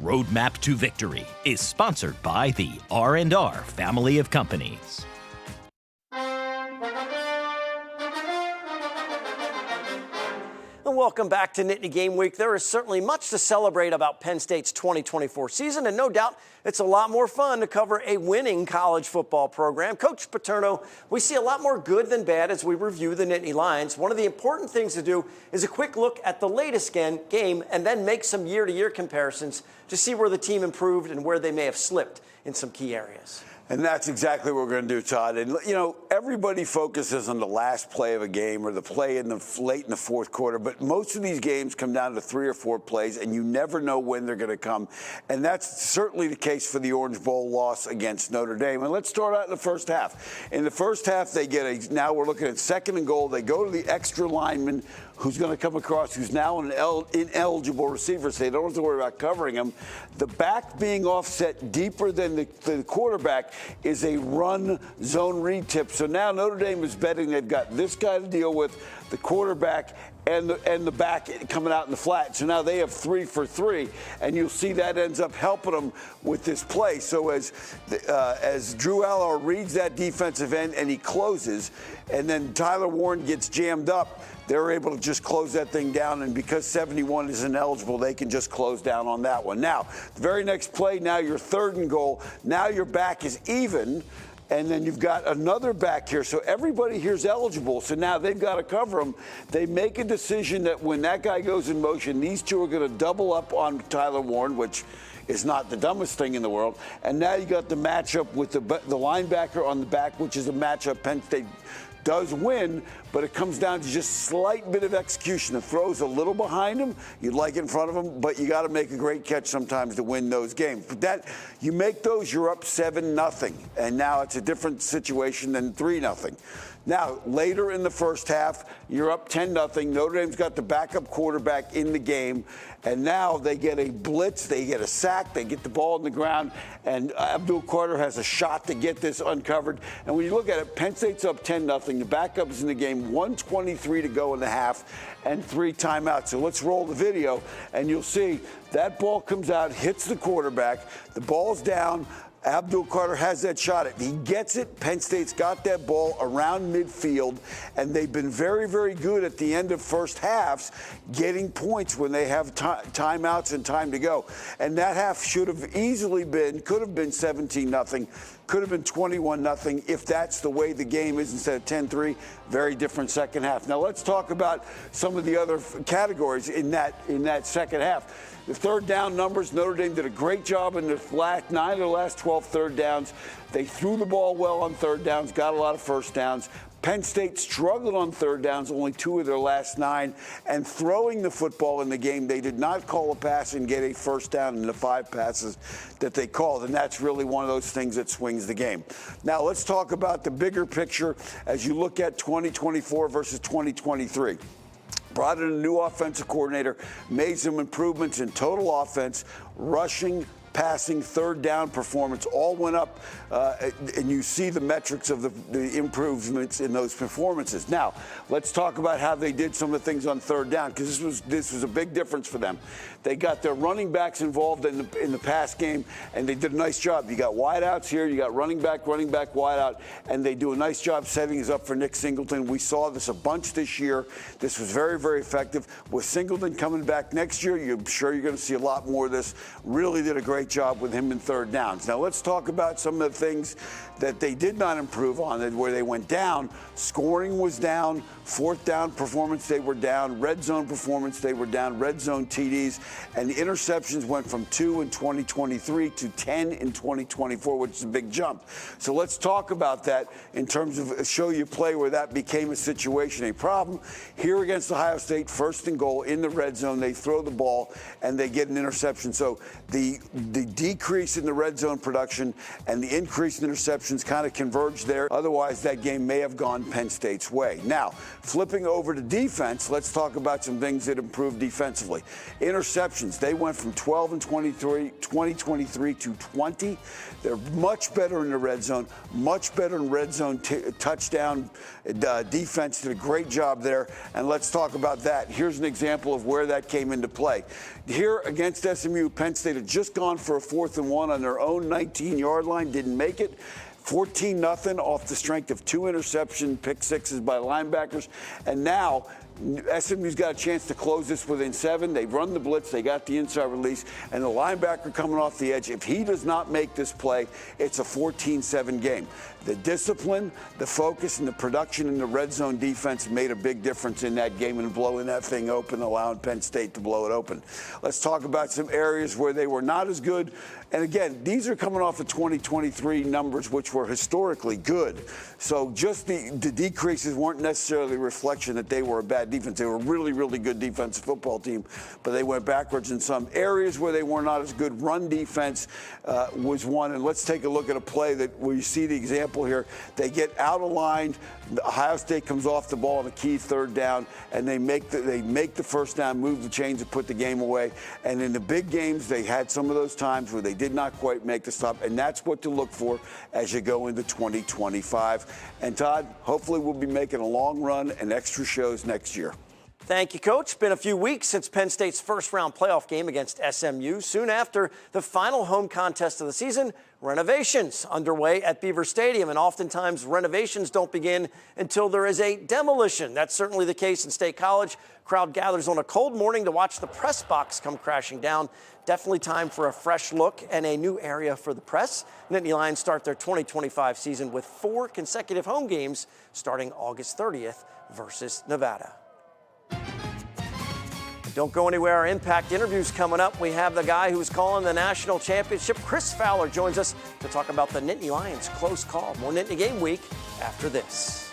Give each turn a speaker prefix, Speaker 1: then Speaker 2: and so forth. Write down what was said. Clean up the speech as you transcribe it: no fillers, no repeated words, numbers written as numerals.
Speaker 1: Roadmap to Victory is sponsored by the R&R family of companies.
Speaker 2: And welcome back to Nittany Game Week. There is certainly much to celebrate about Penn State's 2024 season, and no doubt it's a lot more fun to cover a winning college football program. Coach Paterno, we see a lot more good than bad as we review the Nittany Lions. One of the important things to do is a quick look at the latest game and then make some year-to-year comparisons to see where the team improved and where they may have slipped in some key areas.
Speaker 3: And that's exactly what we're going to do, Todd. And, you know, everybody focuses on the last play of a game or the play late in the fourth quarter. But most of these games come down to 3 or 4 plays, and you never know when they're going to come. And that's certainly the case for the Orange Bowl loss against Notre Dame. And let's start out in the first half. In the first half, they get now we're looking at 2nd and goal. They go to the extra lineman who's going to come across, who's now an ineligible receiver, so they don't have to worry about covering him. The back being offset deeper than the quarterback is a run zone read tip. So now Notre Dame is betting they've got this guy to deal with, the quarterback, and the back coming out in the flat. So now they have 3 for 3, and you'll see that ends up helping them with this play. So as Drew Allar reads that defensive end and he closes, and then Tyler Warren gets jammed up, they're able to just close that thing down, and because 71 is ineligible, they can just close down on that one. Now, the very next play, now you're 3rd and goal. Now your back is even, and then you've got another back here. So everybody here's eligible, so now they've got to cover him. They make a decision that when that guy goes in motion, these two are going to double up on Tyler Warren, which is not the dumbest thing in the world. And now you got the matchup with the linebacker on the back, which is a matchup Penn State does win, but it comes down to just slight bit of execution. The throw's a little behind him. You'd like it in front of him, but you got to make a great catch sometimes to win those games. But that you make those, you're up 7-0, and now it's a different situation than 3-0. Now, later in the first half, you're up 10-0. Notre Dame's got the backup quarterback in the game, and now they get a blitz, they get a sack, they get the ball on the ground, and Abdul Carter has a shot to get this uncovered. And when you look at it, Penn State's up 10-0. The backup is in the game, 1:23 to go in the half, and 3 timeouts. So let's roll the video, and you'll see that ball comes out, hits the quarterback, the ball's down. Abdul Carter has that shot. If he gets it, Penn State's got that ball around midfield, and they've been very, very good at the end of first halves getting points when they have timeouts and time to go. And that half could have been 17-0. Could have been 21-0 if that's the way the game is instead of 10-3. Very different second half. Now let's talk about some of the other categories in that second half. The third down numbers, Notre Dame did a great job in the last 9 of the last 12 third downs. They threw the ball well on third downs, got a lot of first downs. Penn State struggled on third downs, only 2 of their last 9, and throwing the football in the game. They did not call a pass and get a first down in the 5 passes that they called, and that's really one of those things that swings the game. Now let's talk about the bigger picture as you look at 2024 versus 2023. Brought in a new offensive coordinator, made some improvements in total offense, rushing, passing, third down performance all went up, and you see the metrics of the improvements in those performances. Now, let's talk about how they did some of the things on third down, because this was a big difference for them. They got their running backs involved in the pass game, and they did a nice job. You got wideouts here, you got running back, wideout, and they do a nice job setting us up for Nick Singleton. We saw this a bunch this year. This was very, very effective. With Singleton coming back next year, I'm sure you're going to see a lot more of this. Really did a great job with him in third downs. Now let's talk about some of the things that they did not improve on, where they went down. Scoring was down. Fourth down performance, they were down. Red zone performance, they were down. Red zone TDs. And the interceptions went from 2 in 2023 to 10 in 2024, which is a big jump. So let's talk about that in terms of show you play where that became a situation, a problem. Here against Ohio State, 1st and goal in the red zone, they throw the ball and they get an interception. So the the decrease in the red zone production and the increase in interceptions kind of converged there. Otherwise, that game may have gone Penn State's way. Now, flipping over to defense, let's talk about some things that improved defensively. Interceptions, they went from 12 in 2023 to 20. They're much better in the red zone, much better in red zone touchdown. Defense did a great job there, and let's talk about that. Here's an example of where that came into play. Here against SMU, Penn State had just gone for a 4th and 1 on their own 19-yard line, didn't make it. 14-0 off the strength of 2 interception pick sixes by linebackers, and now SMU's got a chance to close this within 7. They run the blitz. They got the inside release. And the linebacker coming off the edge, if he does not make this play, it's a 14-7 game. The discipline, the focus, and the production in the red zone defense made a big difference in that game and blowing that thing open, allowing Penn State to blow it open. Let's talk about some areas where they were not as good. And again, these are coming off of 2023 numbers, which were historically good. So just the decreases weren't necessarily a reflection that they were a bad defense. They were a really, really good defensive football team, but they went backwards in some areas where they were not as good. Run defense was one. And let's take a look at a play where you see the example here. They get out of line. Ohio State comes off the ball on a key 3rd down, and they make the first down, move the chains, and put the game away. And in the big games, they had some of those times where they did not quite make the stop, and that's what to look for as you go into 2025. And Todd, hopefully we'll be making a long run and extra shows next year.
Speaker 2: Thank you, Coach. It's been a few weeks since Penn State's first-round playoff game against SMU. Soon after the final home contest of the season, renovations underway at Beaver Stadium. And oftentimes, renovations don't begin until there is a demolition. That's certainly the case in State College. Crowd gathers on a cold morning to watch the press box come crashing down. Definitely time for a fresh look and a new area for the press. Nittany Lions start their 2025 season with 4 consecutive home games starting August 30th versus Nevada. Don't go anywhere. Our Impact interview's coming up. We have the guy who's calling the national championship. Chris Fowler joins us to talk about the Nittany Lions' close call. More Nittany Game Week after this.